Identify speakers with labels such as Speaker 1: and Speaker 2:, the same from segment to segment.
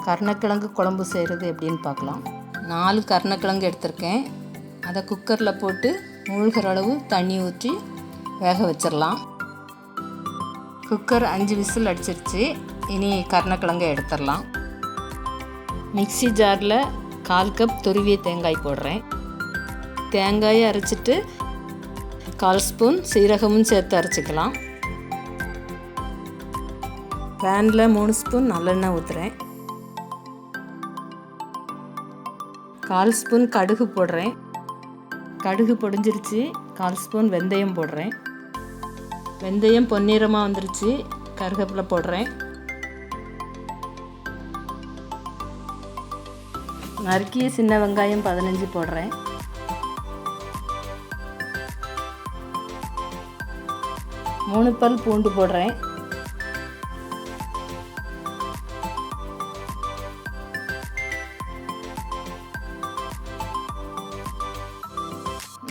Speaker 1: கருணைக்கிழங்கு குழம்பு செய்கிறது எப்படின்னு பார்க்கலாம். 4 கருணைக்கிழங்கு எடுத்திருக்கேன். அதை குக்கரில் போட்டு மூழ்கிற அளவு தண்ணி ஊற்றி வேக வச்சிடலாம். குக்கர் 5 விசில் அடிச்சிருச்சு. இனி கருணைக்கிழங்கை எடுத்துடலாம். மிக்ஸி ஜாரில் 1/4 கப் துருவிய தேங்காய் போடுறேன். தேங்காயை அரைச்சிட்டு 1/4 ஸ்பூன் சீரகமும் சேர்த்து அரைச்சிக்கலாம். பேனில் 3 ஸ்பூன் நல்லெண்ணெய் ஊற்றுறேன். 1/4 ஸ்பூன் கடுகு போடுறேன். கடுகு பொடிஞ்சிருச்சு. 1/4 ஸ்பூன் வெந்தயம் போடுறேன். வெந்தயம் பொன்னிறமாக வந்துருச்சு. கருவேப்பிலை போடுறேன். நறுக்கிய சின்ன வெங்காயம் 15 போடுறேன். மூணு பல் பூண்டு போடுறேன்.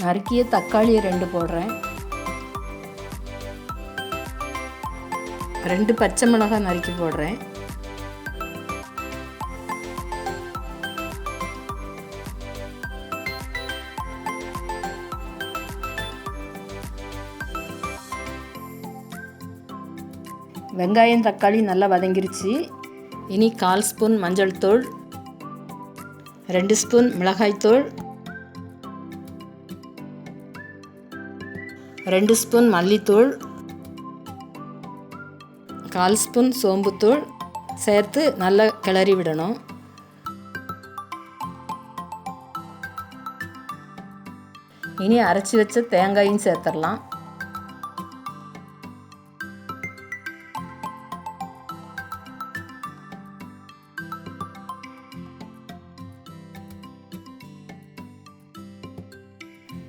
Speaker 1: நறுக்கிய தக்காளி 2 போடுறேன். 2 பச்சை மிளகாய் நறுக்கி போடுறேன். வெங்காயம் தக்காளி நல்லா வதங்கிருச்சு. இனி 1/4 ஸ்பூன் மஞ்சள் தூள், 2 ஸ்பூன் மிளகாய்த்தூள், 2 ஸ்பூன் மல்லித்தூள், 1/4 ஸ்பூன் சோம்புத்தூள் சேர்த்து நல்லா கிளறி விடணும். இனி அரைச்சி வச்ச தேங்காயும் சேர்த்துடலாம்.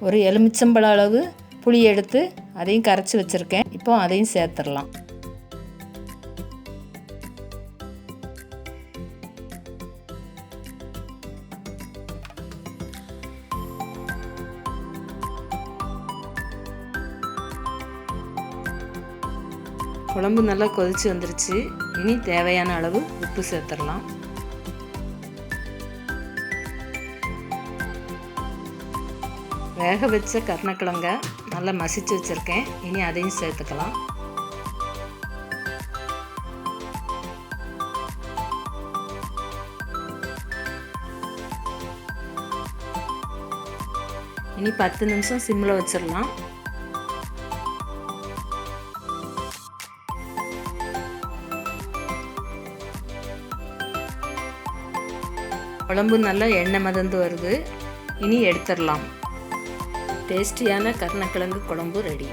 Speaker 1: ஒரு எலுமிச்சம்பழ அளவு புளி எடுத்து அதையும் கரைச்சி வச்சுருக்கேன். இப்போ அதையும் சேர்த்துடலாம். குழம்பு நல்லா கொதிச்சு வந்துருச்சு. இனி தேவையான அளவு உப்பு சேர்த்துடலாம். வேக வச்ச கருணைக்கிழங்கை நல்லா மசிச்சு வச்சுருக்கேன். இனி அதையும் சேர்த்துக்கலாம். இனி 10 நிமிஷம் சிம்மில் வச்சிடலாம். குழம்பு நல்லா எண்ணெய் மதந்து வருது. இனி எடுத்துடலாம். டேஸ்டியான கருணைக்கிழங்கு குழம்பு ரெடி.